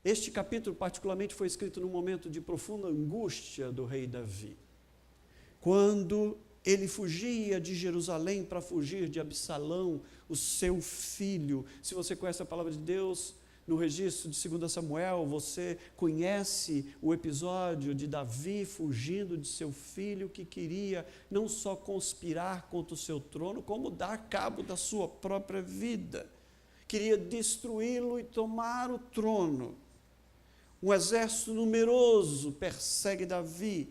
Este capítulo particularmente foi escrito num momento de profunda angústia do rei Davi. Quando ele fugia de Jerusalém para fugir de Absalão, o seu filho. Se você conhece a palavra de Deus, no registro de 2 Samuel, você conhece o episódio de Davi fugindo de seu filho, que queria não só conspirar contra o seu trono, como dar cabo da sua própria vida. Queria destruí-lo e tomar o trono. Um exército numeroso persegue Davi,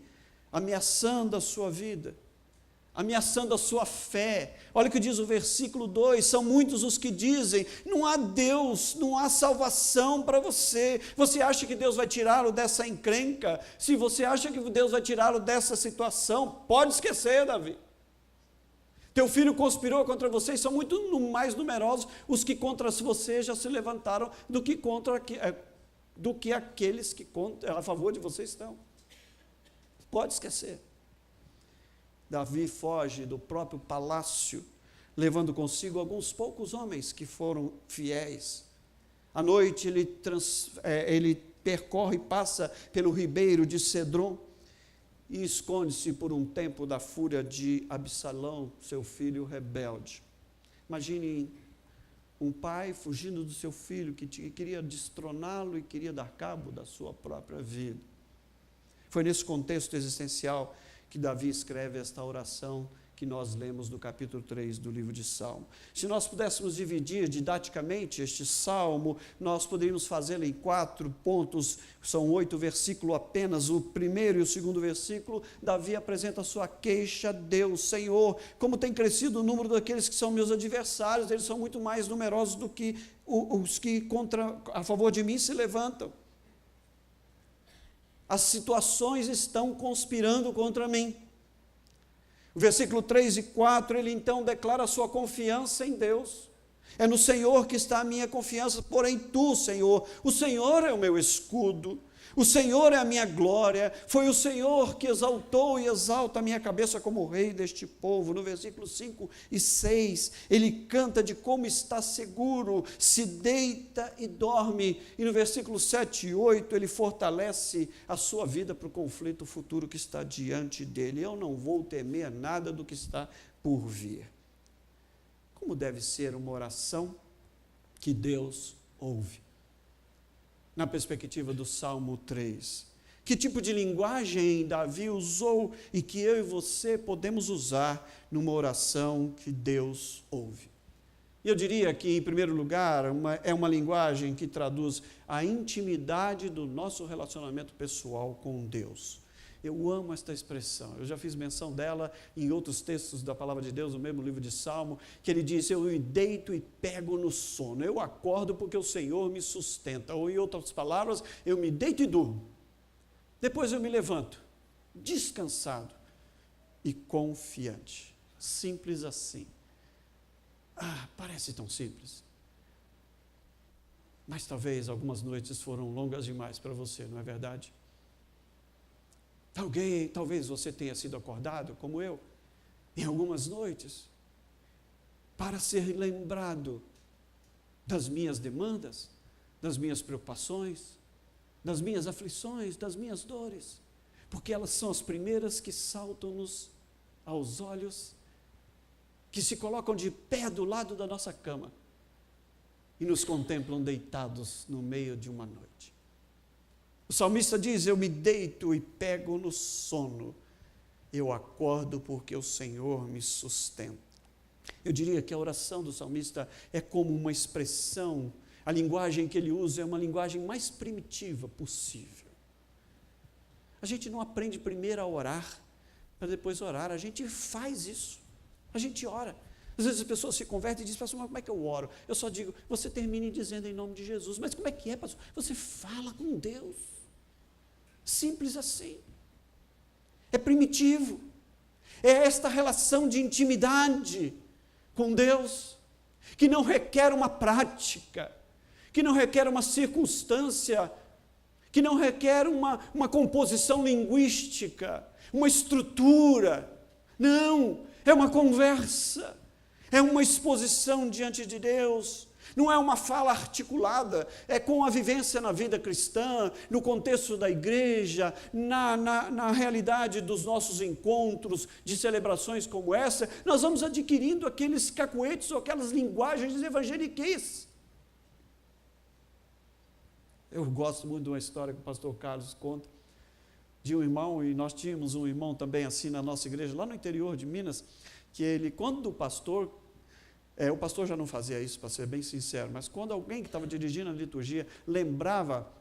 ameaçando a sua vida, ameaçando a sua fé. Olha o que diz o versículo 2, são muitos os que dizem, não há Deus, não há salvação para você. Você acha que Deus vai tirá-lo dessa encrenca? Se você acha que Deus vai tirá-lo dessa situação, pode esquecer, Davi. Teu filho conspirou contra você, e são muito mais numerosos os que contra você já se levantaram do que aqueles que a favor de você estão. Pode esquecer. Davi foge do próprio palácio, levando consigo alguns poucos homens que foram fiéis. À noite ele percorre e passa pelo ribeiro de Cedron e esconde-se por um tempo da fúria de Absalão, seu filho rebelde. Imagine um pai fugindo do seu filho, que queria destroná-lo e queria dar cabo da sua própria vida. Foi nesse contexto existencial que Davi escreve esta oração que nós lemos no capítulo 3 do livro de Salmo. Se nós pudéssemos dividir didaticamente este salmo, nós poderíamos fazê-lo em 4 pontos, são 8 versículos apenas. O primeiro e o segundo versículo, Davi apresenta a sua queixa a Deus. Senhor, como tem crescido o número daqueles que são meus adversários, eles são muito mais numerosos do que os que a favor de mim se levantam. As situações estão conspirando contra mim. O versículo 3 e 4, ele então declara a sua confiança em Deus. É no Senhor que está a minha confiança, porém tu, Senhor, o Senhor é o meu escudo, o Senhor é a minha glória, foi o Senhor que exaltou e exalta a minha cabeça como rei deste povo. No versículo 5 e 6, ele canta de como está seguro, se deita e dorme. E no versículo 7 e 8, ele fortalece a sua vida para o conflito futuro que está diante dele. Eu não vou temer nada do que está por vir. Como deve ser uma oração que Deus ouve? Na perspectiva do Salmo 3. Que tipo de linguagem Davi usou e que eu e você podemos usar numa oração que Deus ouve? Eu diria que, em primeiro lugar, é uma linguagem que traduz a intimidade do nosso relacionamento pessoal com Deus. Eu amo esta expressão, eu já fiz menção dela em outros textos da palavra de Deus, no mesmo livro de Salmo, que ele diz, eu me deito e pego no sono, eu acordo porque o Senhor me sustenta, ou em outras palavras, eu me deito e durmo, depois eu me levanto, descansado e confiante, simples assim. Parece tão simples, mas talvez algumas noites foram longas demais para você, não é verdade? Talvez você tenha sido acordado, como eu, em algumas noites, para ser lembrado das minhas demandas, das minhas preocupações, das minhas aflições, das minhas dores, porque elas são as primeiras que saltam-nos aos olhos, que se colocam de pé do lado da nossa cama e nos contemplam deitados no meio de uma noite. O salmista diz, eu me deito e pego no sono, eu acordo porque o Senhor me sustenta. Eu diria que a oração do salmista é como uma expressão, a linguagem que ele usa é uma linguagem mais primitiva possível. A gente não aprende primeiro a orar, para depois orar, a gente faz isso, a gente ora. Às vezes as pessoas se convertem e dizem, pastor, mas como é que eu oro? Eu só digo, você termine dizendo em nome de Jesus. Mas como é que é, pastor? Você fala com Deus. Simples assim. É primitivo. É esta relação de intimidade com Deus, que não requer uma prática, que não requer uma circunstância, que não requer uma composição linguística, uma estrutura. Não, é uma conversa, é uma exposição diante de Deus, Não é uma fala articulada, é com a vivência na vida cristã, no contexto da igreja, na realidade dos nossos encontros, de celebrações como essa, nós vamos adquirindo aqueles cacuetes ou aquelas linguagens evangeliquez. Eu gosto muito de uma história que o pastor Carlos conta, de um irmão, e nós tínhamos um irmão também assim na nossa igreja, lá no interior de Minas, que ele, quando o pastor já não fazia isso, para ser bem sincero, mas quando alguém que estava dirigindo a liturgia lembrava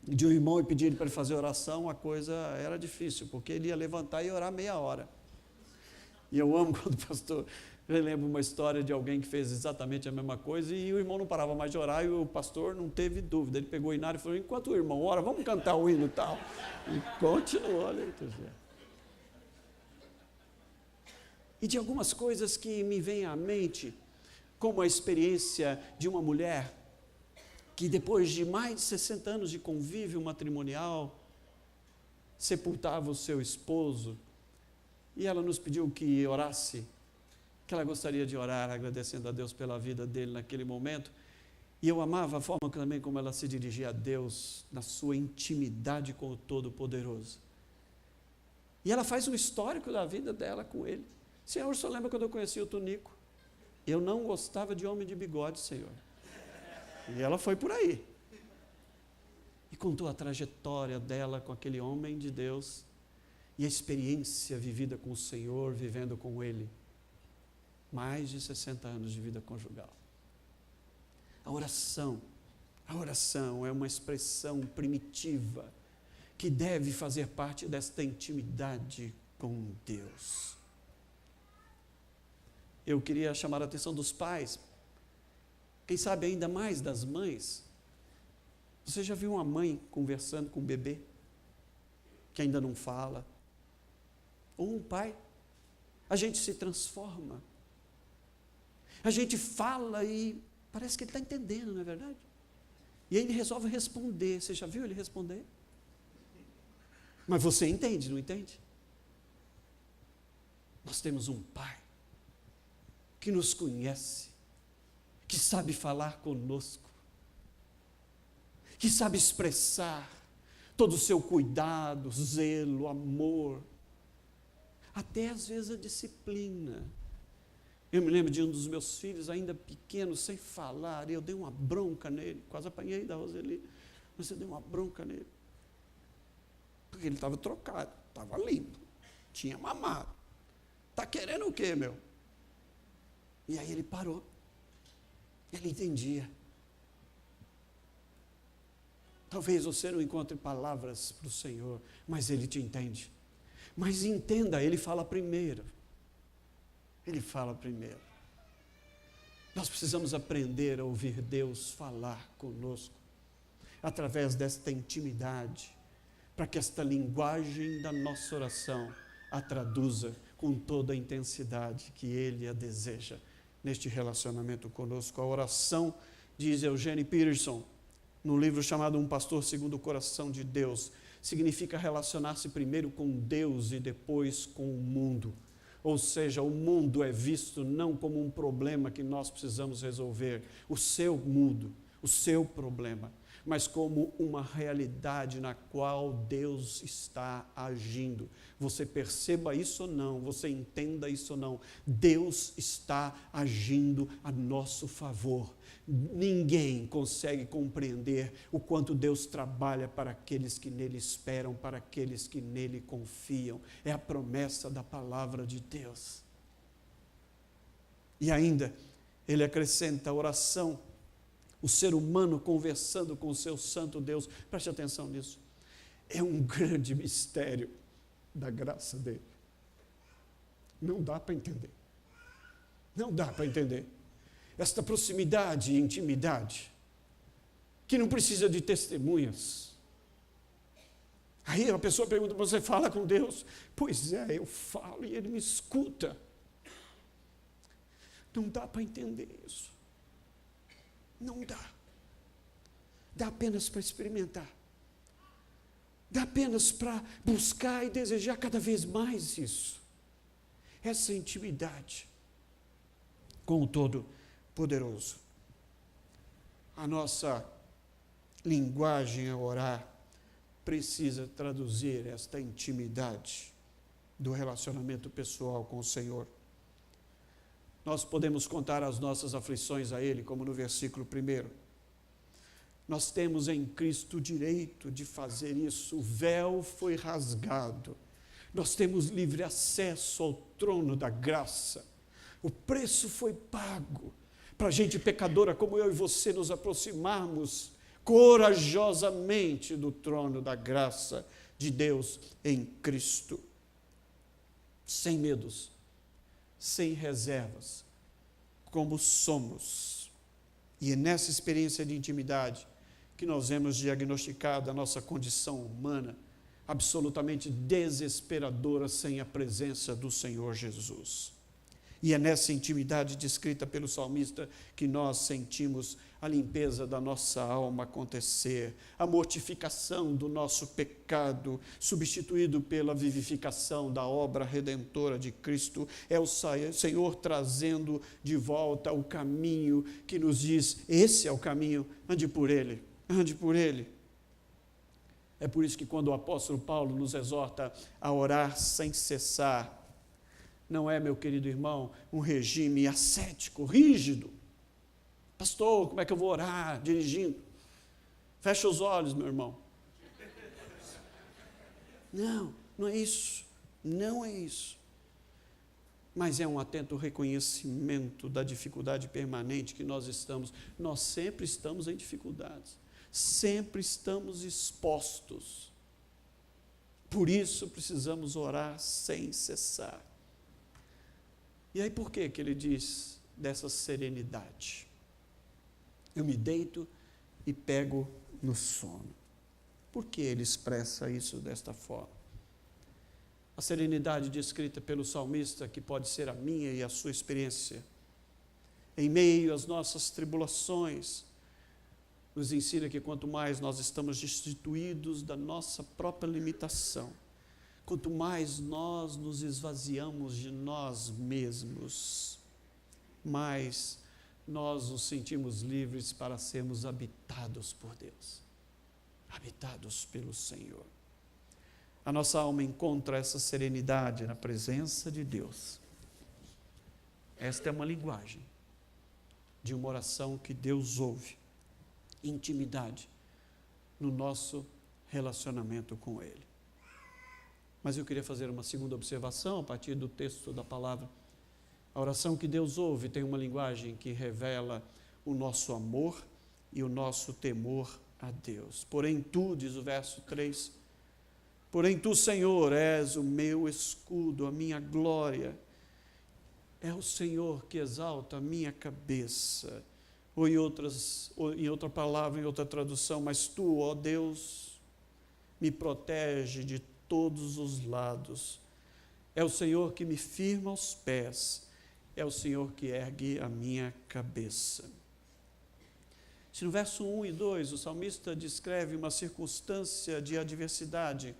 de um irmão e pedia ele para ele fazer oração, a coisa era difícil, porque ele ia levantar e orar meia hora. E eu amo quando o pastor, eu lembro uma história de alguém que fez exatamente a mesma coisa e o irmão não parava mais de orar e o pastor não teve dúvida. Ele pegou o inário e falou, enquanto o irmão ora, vamos cantar o hino e tal. E continuou a liturgia. E de algumas coisas que me vêm à mente, como a experiência de uma mulher que depois de mais de 60 anos de convívio matrimonial, sepultava o seu esposo, e ela nos pediu que orasse, que ela gostaria de orar, agradecendo a Deus pela vida dele naquele momento, e eu amava a forma também como ela se dirigia a Deus, na sua intimidade com o Todo-Poderoso. E ela faz um histórico da vida dela com ele. Senhor, o senhor lembra quando eu conheci o Tunico? Eu não gostava de homem de bigode, Senhor. E ela foi por aí. E contou a trajetória dela com aquele homem de Deus e a experiência vivida com o Senhor, vivendo com Ele. Mais de 60 anos de vida conjugal. A oração é uma expressão primitiva que deve fazer parte desta intimidade com Deus. Eu queria chamar a atenção dos pais, quem sabe ainda mais das mães. Você já viu uma mãe conversando com um bebê que ainda não fala? Ou um pai? A gente se transforma. A gente fala e parece que ele está entendendo, não é verdade? E aí ele resolve responder. Você já viu ele responder? Mas você entende, não entende? Nós temos um pai que nos conhece, que sabe falar conosco, que sabe expressar todo o seu cuidado, zelo, amor, até às vezes a disciplina. Eu me lembro de um dos meus filhos, ainda pequeno, sem falar, e eu dei uma bronca nele, quase apanhei da Roseli, mas eu dei uma bronca nele, porque ele estava trocado, estava limpo, tinha mamado. Está querendo o quê, meu? E aí ele parou. Ele entendia. Talvez você não encontre palavras para o Senhor, mas Ele te entende. Mas entenda, Ele fala primeiro. Ele fala primeiro. Nós precisamos aprender a ouvir Deus falar conosco, através desta intimidade, para que esta linguagem da nossa oração a traduza com toda a intensidade que Ele a deseja neste relacionamento conosco. A oração, diz Eugene Peterson, no livro chamado Um Pastor Segundo o Coração de Deus, significa relacionar-se primeiro com Deus e depois com o mundo. Ou seja, o mundo é visto não como um problema que nós precisamos resolver, o seu mundo, o seu problema, mas como uma realidade na qual Deus está agindo. Você perceba isso ou não, você entenda isso ou não, Deus está agindo a nosso favor. Ninguém consegue compreender o quanto Deus trabalha para aqueles que nele esperam, para aqueles que nele confiam. É a promessa da palavra de Deus. E ainda, ele acrescenta a oração, o ser humano conversando com o seu santo Deus. Preste atenção nisso. É um grande mistério da graça dele. Não dá para entender. Não dá para entender. Esta proximidade e intimidade, que não precisa de testemunhas. Aí a pessoa pergunta, você fala com Deus? Pois é, eu falo e Ele me escuta. Não dá para entender isso. Não dá. Dá apenas para experimentar. Dá apenas para buscar e desejar cada vez mais isso. Essa intimidade com o Todo-Poderoso. a nossa linguagem a orar precisa traduzir esta intimidade do relacionamento pessoal com o Senhor. Nós podemos contar as nossas aflições a Ele, como no versículo 1. Nós temos em Cristo o direito de fazer isso. O véu foi rasgado. Nós temos livre acesso ao trono da graça. O preço foi pago para gente pecadora como eu e você nos aproximarmos corajosamente do trono da graça de Deus em Cristo. Sem medos, sem reservas, como somos. E é nessa experiência de intimidade que nós vemos diagnosticada a nossa condição humana, absolutamente desesperadora sem a presença do Senhor Jesus. E é nessa intimidade descrita pelo salmista que nós sentimos a limpeza da nossa alma acontecer, a mortificação do nosso pecado, substituído pela vivificação da obra redentora de Cristo. É o Senhor trazendo de volta o caminho que nos diz: esse é o caminho, ande por ele, ande por ele. É por isso que quando o apóstolo Paulo nos exorta a orar sem cessar, não é, meu querido irmão, um regime ascético, rígido. Pastor, como é que eu vou orar dirigindo? Fecha os olhos, meu irmão. Não, não é isso. Não é isso. Mas é um atento reconhecimento da dificuldade permanente que nós estamos. Nós sempre estamos em dificuldades. Sempre estamos expostos. Por isso precisamos orar sem cessar. E aí por que ele diz dessa serenidade? Eu me deito e pego no sono. Por que ele expressa isso desta forma? A serenidade descrita pelo salmista, que pode ser a minha e a sua experiência, em meio às nossas tribulações, nos ensina que quanto mais nós estamos destituídos da nossa própria limitação, quanto mais nós nos esvaziamos de nós mesmos, mais nós nos sentimos livres para sermos habitados por Deus, habitados pelo Senhor. A nossa alma encontra essa serenidade na presença de Deus. Esta é uma linguagem de uma oração que Deus ouve, intimidade no nosso relacionamento com Ele. Mas eu queria fazer uma segunda observação a partir do texto da palavra. A oração que Deus ouve tem uma linguagem que revela o nosso amor e o nosso temor a Deus. Porém tu, diz o verso 3, porém tu, Senhor, és o meu escudo, a minha glória. É o Senhor que exalta a minha cabeça. Ou em outra palavra, em outra tradução, mas tu, ó Deus, me protege de todos os lados. É o Senhor que me firma aos pés, é o Senhor que ergue a minha cabeça. Se no verso 1 e 2 o salmista descreve uma circunstância de adversidade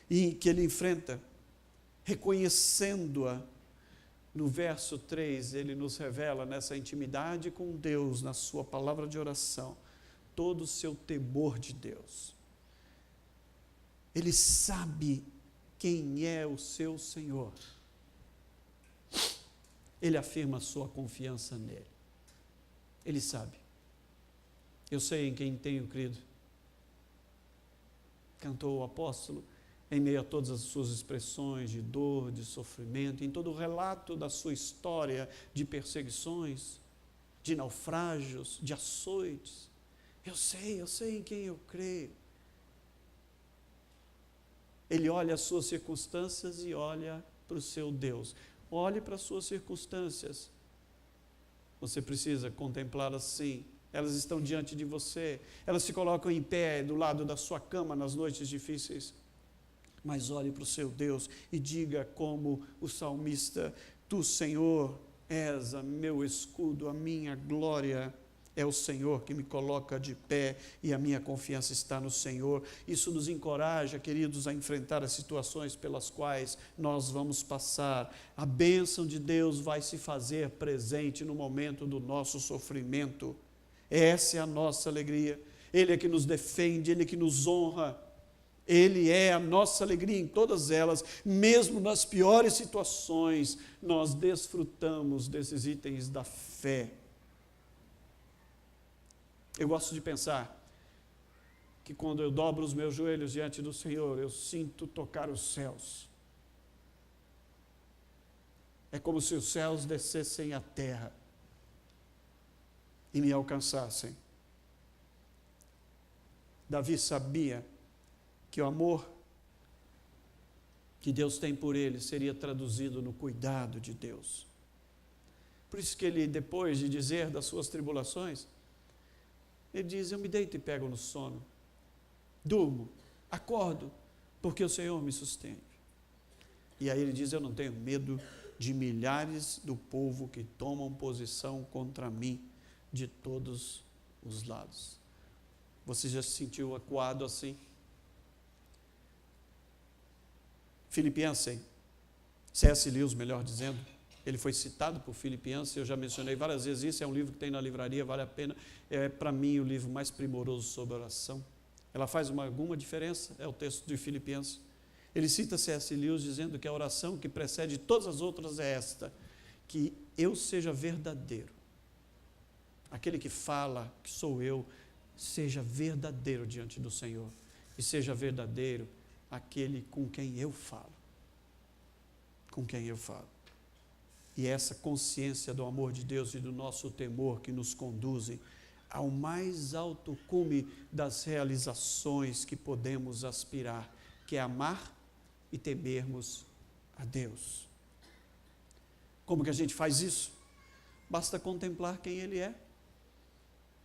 e que ele enfrenta, reconhecendo-a, no verso 3 ele nos revela nessa intimidade com Deus, na sua palavra de oração, todo o seu temor de Deus. Ele sabe quem é o seu Senhor. Ele afirma a sua confiança nele. Ele sabe. Eu sei em quem tenho crido. Cantou o apóstolo em meio a todas as suas expressões de dor, de sofrimento, em todo o relato da sua história de perseguições, de naufrágios, de açoites. Eu sei em quem eu creio. Ele olha as suas circunstâncias e olha para o seu Deus. Olhe para as suas circunstâncias. Você precisa contemplá-las assim. Elas estão diante de você. Elas se colocam em pé do lado da sua cama nas noites difíceis. Mas olhe para o seu Deus e diga como o salmista: tu, Senhor, és o meu escudo, a minha glória. É o Senhor que me coloca de pé e a minha confiança está no Senhor. Isso nos encoraja, queridos, a enfrentar as situações pelas quais nós vamos passar. A bênção de Deus vai se fazer presente no momento do nosso sofrimento. Essa é a nossa alegria. Ele é que nos defende, Ele é que nos honra. Ele é a nossa alegria em todas elas, mesmo nas piores situações, nós desfrutamos desses itens da fé. Eu gosto de pensar que quando eu dobro os meus joelhos diante do Senhor, eu sinto tocar os céus. É como se os céus descessem à terra e me alcançassem. Davi sabia que o amor que Deus tem por ele seria traduzido no cuidado de Deus. Por isso que ele, depois de dizer das suas tribulações, ele diz: eu me deito e pego no sono, durmo, acordo, porque o Senhor me sustém. E aí ele diz: eu não tenho medo de milhares do povo que tomam posição contra mim de todos os lados. Você já se sentiu acuado assim? Filipenses, C.S. Lewis, melhor dizendo, ele foi citado por Filipenses, eu já mencionei várias vezes isso, é um livro que tem na livraria, vale a pena, é para mim o livro mais primoroso sobre oração. Ela faz alguma diferença, é o texto de Filipenses. Ele cita C.S. Lewis dizendo que a oração que precede todas as outras é esta: que eu seja verdadeiro. Aquele que fala que sou eu, seja verdadeiro diante do Senhor, e seja verdadeiro aquele com quem eu falo. Com quem eu falo. E essa consciência do amor de Deus e do nosso temor que nos conduzem ao mais alto cume das realizações que podemos aspirar, que é amar e temermos a Deus. Como que a gente faz isso? Basta contemplar quem Ele é.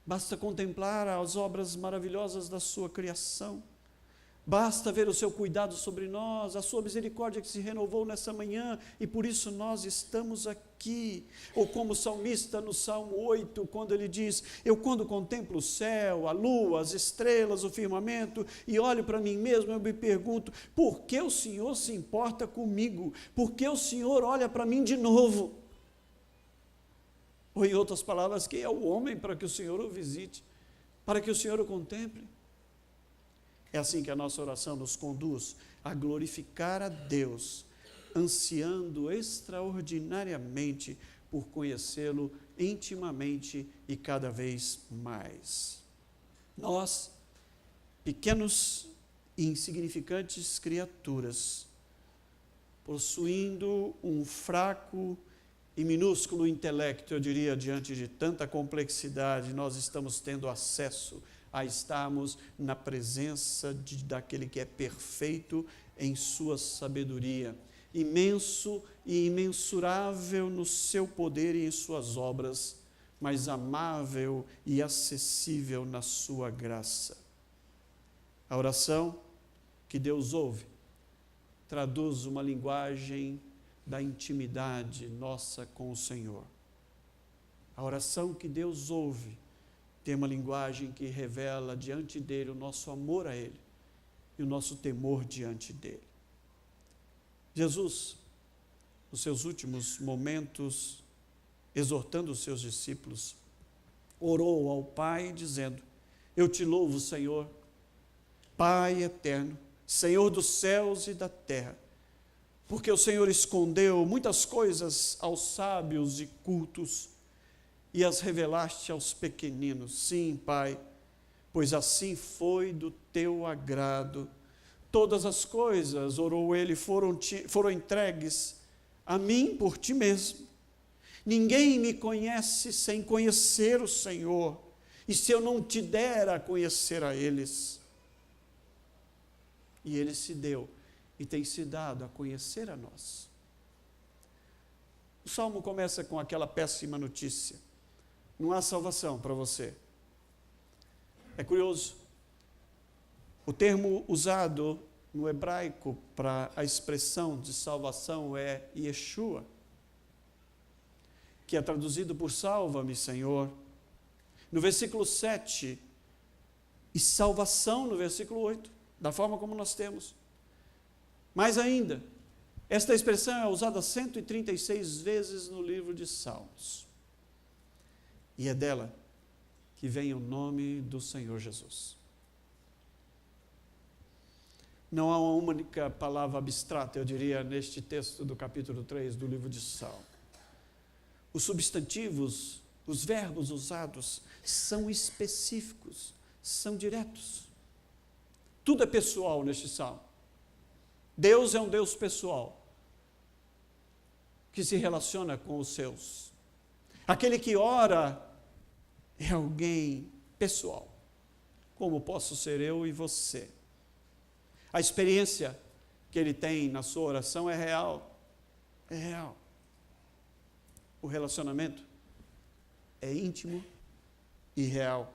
Basta contemplar as obras maravilhosas da sua criação. Basta ver o seu cuidado sobre nós, a sua misericórdia que se renovou nessa manhã, e por isso nós estamos aqui. Ou como o salmista no Salmo 8, quando ele diz: eu quando contemplo o céu, a lua, as estrelas, o firmamento, e olho para mim mesmo, eu me pergunto: por que o Senhor se importa comigo? Por que o Senhor olha para mim de novo? Ou em outras palavras, quem é o homem para que o Senhor o visite? Para que o Senhor o contemple? É assim que a nossa oração nos conduz a glorificar a Deus, ansiando extraordinariamente por conhecê-lo intimamente e cada vez mais. Nós, pequenos e insignificantes criaturas, possuindo um fraco e minúsculo intelecto, eu diria, diante de tanta complexidade, nós estamos tendo acesso a estarmos na presença daquele que é perfeito em sua sabedoria, imenso e imensurável no seu poder e em suas obras, mas amável e acessível na sua graça. A oração que Deus ouve traduz uma linguagem da intimidade nossa com o Senhor. A oração que Deus ouve tem uma linguagem que revela diante dele o nosso amor a ele e o nosso temor diante dele. Jesus, nos seus últimos momentos, exortando os seus discípulos, orou ao Pai dizendo: eu te louvo, Senhor, Pai eterno, Senhor dos céus e da terra, porque o Senhor escondeu muitas coisas aos sábios e cultos e as revelaste aos pequeninos. Sim, Pai, pois assim foi do teu agrado. Todas as coisas, orou ele, foram entregues a mim por ti mesmo. Ninguém me conhece sem conhecer o Senhor, e se eu não te der a conhecer a eles. E ele se deu e tem se dado a conhecer a nós. O Salmo começa com aquela péssima notícia: não há salvação para você. É curioso, o termo usado no hebraico para a expressão de salvação é Yeshua, que é traduzido por salva-me, Senhor, no versículo 7, e salvação no versículo 8, da forma como nós temos. Mais ainda, esta expressão é usada 136 vezes no livro de Salmos. E é dela que venha o nome do Senhor Jesus. Não há uma única palavra abstrata, eu diria, neste texto do capítulo 3 do livro de Salmo. Os substantivos, os verbos usados são específicos, são diretos. Tudo é pessoal neste salmo. Deus é um Deus pessoal, que se relaciona com os seus. Aquele que ora é alguém pessoal, como posso ser eu e você. A experiência que ele tem na sua oração é real. É real. O relacionamento é íntimo e real.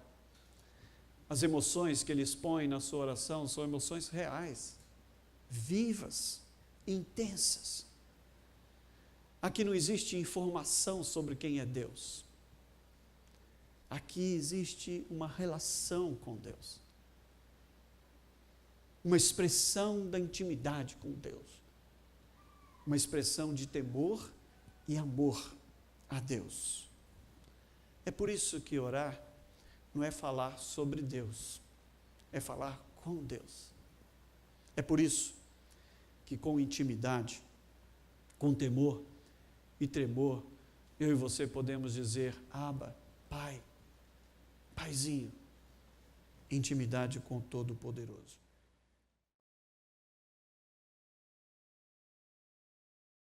As emoções que ele expõe na sua oração são emoções reais, vivas, intensas. Aqui não existe informação sobre quem é Deus. Aqui existe uma relação com Deus. Uma expressão da intimidade com Deus. Uma expressão de temor e amor a Deus. É por isso que orar não é falar sobre Deus, é falar com Deus. É por isso que com intimidade, com temor e tremor, eu e você podemos dizer: Abba, Pai, Paizinho, intimidade com o Todo-Poderoso.